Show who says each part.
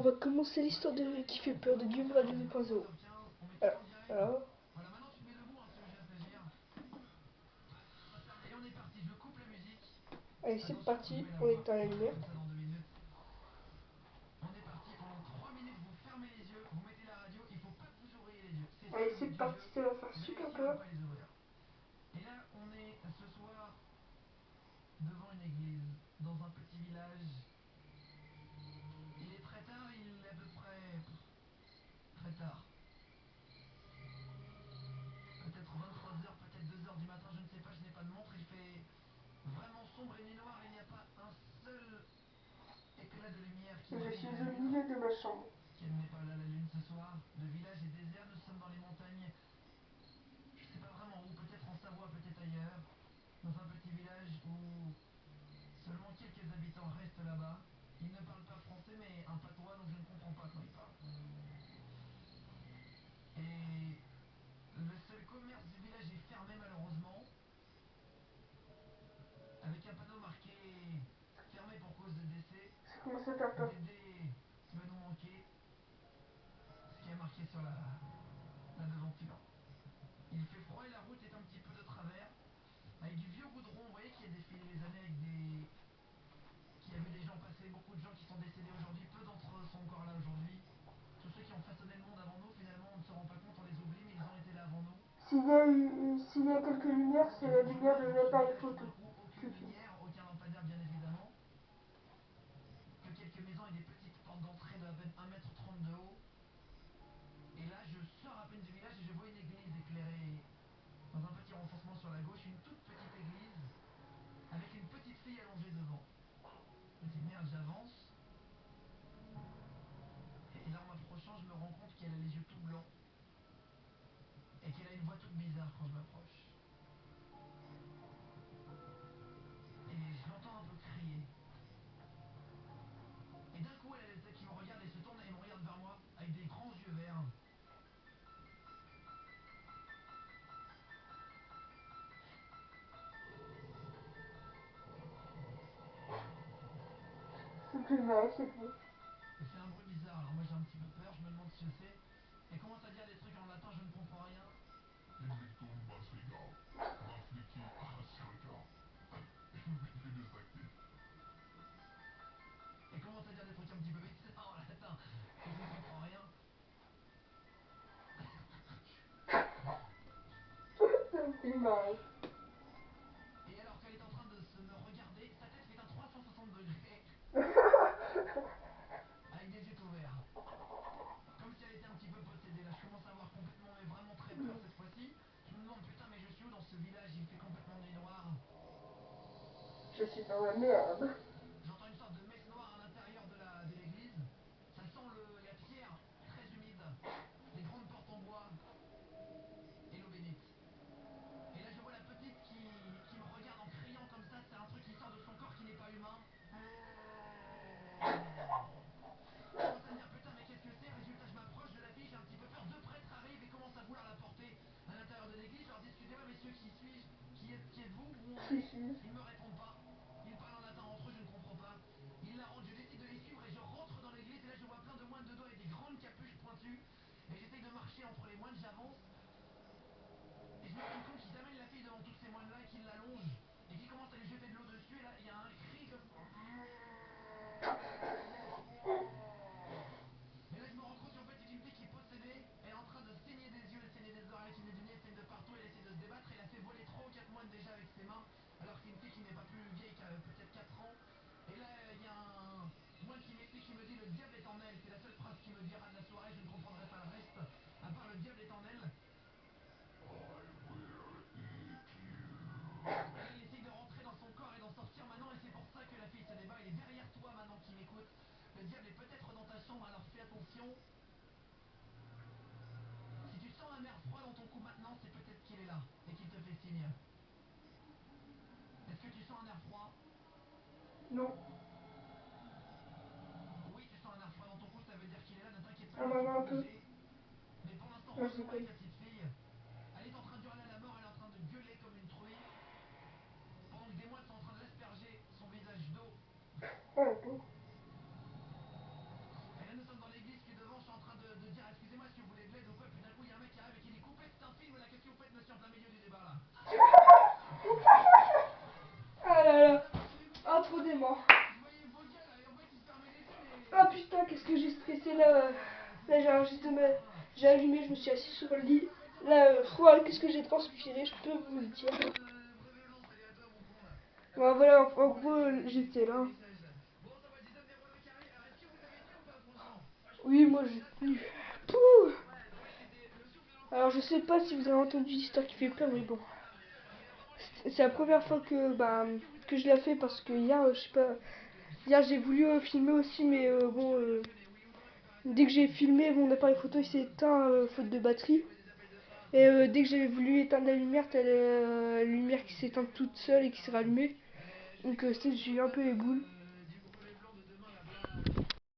Speaker 1: va commencer l'histoire de qui fait peur de Guillaume Radio 2.0. Alors, alors,
Speaker 2: Voilà, maintenant tu te mets debout, hein, si tu veux bien s'agir. Et on est parti, je coupe la musique.
Speaker 1: allez, c'est
Speaker 2: Attention, je
Speaker 1: parti,
Speaker 2: mets la
Speaker 1: on
Speaker 2: voix.
Speaker 1: éteint la
Speaker 2: On reste
Speaker 1: lumière.
Speaker 2: comme ça dans 2 minutes. On est parti pendant 3 minutes, vous fermez les yeux, vous mettez la radio, il faut pas que vous ouvriez les yeux. C'est ça
Speaker 1: Allez,
Speaker 2: le but
Speaker 1: c'est
Speaker 2: du
Speaker 1: parti,
Speaker 2: jeu.
Speaker 1: ça va faire super
Speaker 2: Vérifiez à ne
Speaker 1: peur.
Speaker 2: pas les ouvrir. Et là, on est ce soir devant une église, dans un petit village. Il est très tard, il est à peu près très tard. Peut-être 23 h, peut-être 2 h du matin, je ne sais pas, je n'ai pas de montre. Il fait vraiment sombre et nuit noire, il n'y a pas un seul éclat de lumière qui
Speaker 1: Je
Speaker 2: brille
Speaker 1: suis
Speaker 2: de la
Speaker 1: au
Speaker 2: lune.
Speaker 1: milieu de ma chambre.
Speaker 2: Quelle n'est pas là la lune ce soir? Le village est désert, nous sommes dans les montagnes. Je ne sais pas vraiment où, peut-être en Savoie, peut-être ailleurs. Dans un petit village où seulement quelques habitants restent là-bas. Ils ne parlent pas français mais un patois dont je ne comprends pas quand ils parlent. Et le seul commerce du village est fermé malheureusement, avec un panneau marqué fermé pour cause de décès.
Speaker 1: Ça commence à faire peur.
Speaker 2: Dédé va nous manquer. Ce qui est marqué sur la devanture. Il fait froid et la route est un petit peu de travers. Avec du vieux goudron, vous voyez qui a défilé les années avec des... qui a vu des gens passer, beaucoup de gens qui sont décédés aujourd'hui, peu d'entre eux sont encore là aujourd'hui. Tous ceux qui ont façonné le monde avant nous, finalement, on ne se rend pas compte, on les oublie, mais ils ont été là avant nous.
Speaker 1: S'il y a quelques lumières, c'est
Speaker 2: Et
Speaker 1: la
Speaker 2: donc je
Speaker 1: lumière
Speaker 2: marche
Speaker 1: de
Speaker 2: dans ce
Speaker 1: l'appareil
Speaker 2: village tout
Speaker 1: photo
Speaker 2: d'un coup, aucune
Speaker 1: qui filme.
Speaker 2: lumière, aucun lampadaire bien évidemment. Que quelques maisons et des petites portes d'entrée de à peine 1,30 m de haut. Et là, je sors à peine du village et je vois une église éclairée dans un petit renfoncement sur la gauche, une toute petite église avec une petite fille allongée devant. Je me dis merde, j'avance. Et là, en m'approchant, je me rends compte qu'elle a les yeux tout blancs et qu'elle a une voix toute bizarre quand je m'approche. Et je l'entends un peu crier. Et d'un coup, elle a la tête qui me regarde et se tourne et me regarde vers moi avec des grands yeux verts.
Speaker 1: Ça me fait marrer cette voix.
Speaker 2: Elle fait un bruit bizarre, alors moi j'ai un petit peu peur, je me demande ce que c'est. Elle commence à dire des trucs en latin, je ne comprends rien. Invictum Masrica, Mafliki Hasrika. Plus de actif. Elle commence à dire des trucs un petit peu vite en latin, je ne comprends rien.
Speaker 1: Ça me fait marrer.
Speaker 2: Et alors qu'elle est en train de me regarder, sa tête fait un 360 degrés avec des yeux ouverts. Comme si elle était un petit peu possédée. Là, je commence à avoir complètement, mais vraiment très peur cette fois-ci. Je me demande, putain, mais je suis où dans ce village? Il fait complètement nuit noire.
Speaker 1: Je suis dans la merde.
Speaker 2: J'entends une sorte de messe noire à l'intérieur de l'église. Ça sent la pierre très humide, les grandes portes en bois et l'eau bénite. Et là, je vois la petite qui me regarde en criant comme ça. C'est un truc qui sort de son corps qui n'est pas humain. Je commence à me dire putain mais qu'est-ce que c'est? Résultat je m'approche de la fille, j'ai un petit peu peur, deux prêtres arrivent et commencent à vouloir la porter à l'intérieur de l'église. Je leur dis excusez-moi messieurs, qui suis-je? Qui êtes-vous? Où on
Speaker 1: Si,
Speaker 2: est?
Speaker 1: si.
Speaker 2: Ils ne me répondent pas. Ils parlent en latin entre eux, je ne comprends pas. Ils la rentrent, je décide de les suivre et je rentre dans l'église et là je vois plein de moines de dos avec des grandes capuches pointues. Et j'essaye de marcher entre les moines, j'avance. Et je me rends compte qu'ils amènent la fille devant tous ces moines-là et qu'ils l'allongent. Et qu'ils commencent à lui jeter de l'eau dessus et là il y a un cri comme... Et là je me rends compte qu'en fait c'est une fille qui est possédée, elle est en train de saigner des yeux, elle saigne des oreilles, elle saigne du nez, elle saigne de partout, elle essaie de se débattre, elle a fait voler 3 ou 4 moines déjà avec ses mains, alors que c'est une fille qui n'est pas plus vieille qu'à peut-être 4 ans. Et là il y a un moine qui m'explique, qui me dit le diable est en elle, c'est la seule phrase qui me dira de la soirée, je ne comprendrai pas le reste, à part le diable est en elle. Et là il essaye de rentrer dans son corps et d'en sortir maintenant et c'est pour ça que la fille se débat, il est derrière toi maintenant qui m'écoute. Le diable est peut-être dans ta chambre alors fais attention. Si tu sens un air froid dans ton cou maintenant, c'est peut-être qu'il est là et qu'il te fait signe. Est-ce que tu sens un air froid?
Speaker 1: Non.
Speaker 2: Oui, tu sens un air froid dans ton cou, ça veut dire qu'il est là, ne t'inquiète pas,
Speaker 1: Ah,
Speaker 2: je suis
Speaker 1: maman,
Speaker 2: pas
Speaker 1: un peu.
Speaker 2: obligé. Mais pour l'instant,
Speaker 1: Non, je
Speaker 2: retourne avec
Speaker 1: déconne.
Speaker 2: la petite fille. Elle est en train d'hurler à la mort, elle est en train de gueuler comme une truie. Pendant que des moines sont en train d'asperger son visage d'eau.
Speaker 1: Oh, la pauvre.
Speaker 2: Et là, nous sommes
Speaker 1: dément. Ah putain, qu'est-ce que j'ai stressé là. Là, j'ai enregistré j'ai allumé, je me suis assis sur le lit. Là, qu'est-ce que j'ai transpiré, je peux vous le dire. Bon, voilà, en gros, j'étais là. Oui, moi j'ai tenu. Pouh. Alors, je sais pas si vous avez entendu l'histoire qui fait peur, mais bon. C'est la première fois que je la fais parce que hier, je sais pas. Hier, j'ai voulu filmer aussi, mais bon. Dès que j'ai filmé, mon appareil photo il s'est éteint faute de batterie. Et dès que j'ai voulu éteindre la lumière, t'as la lumière qui s'éteint toute seule et qui s'est rallumée. Donc j'ai eu un peu les boules.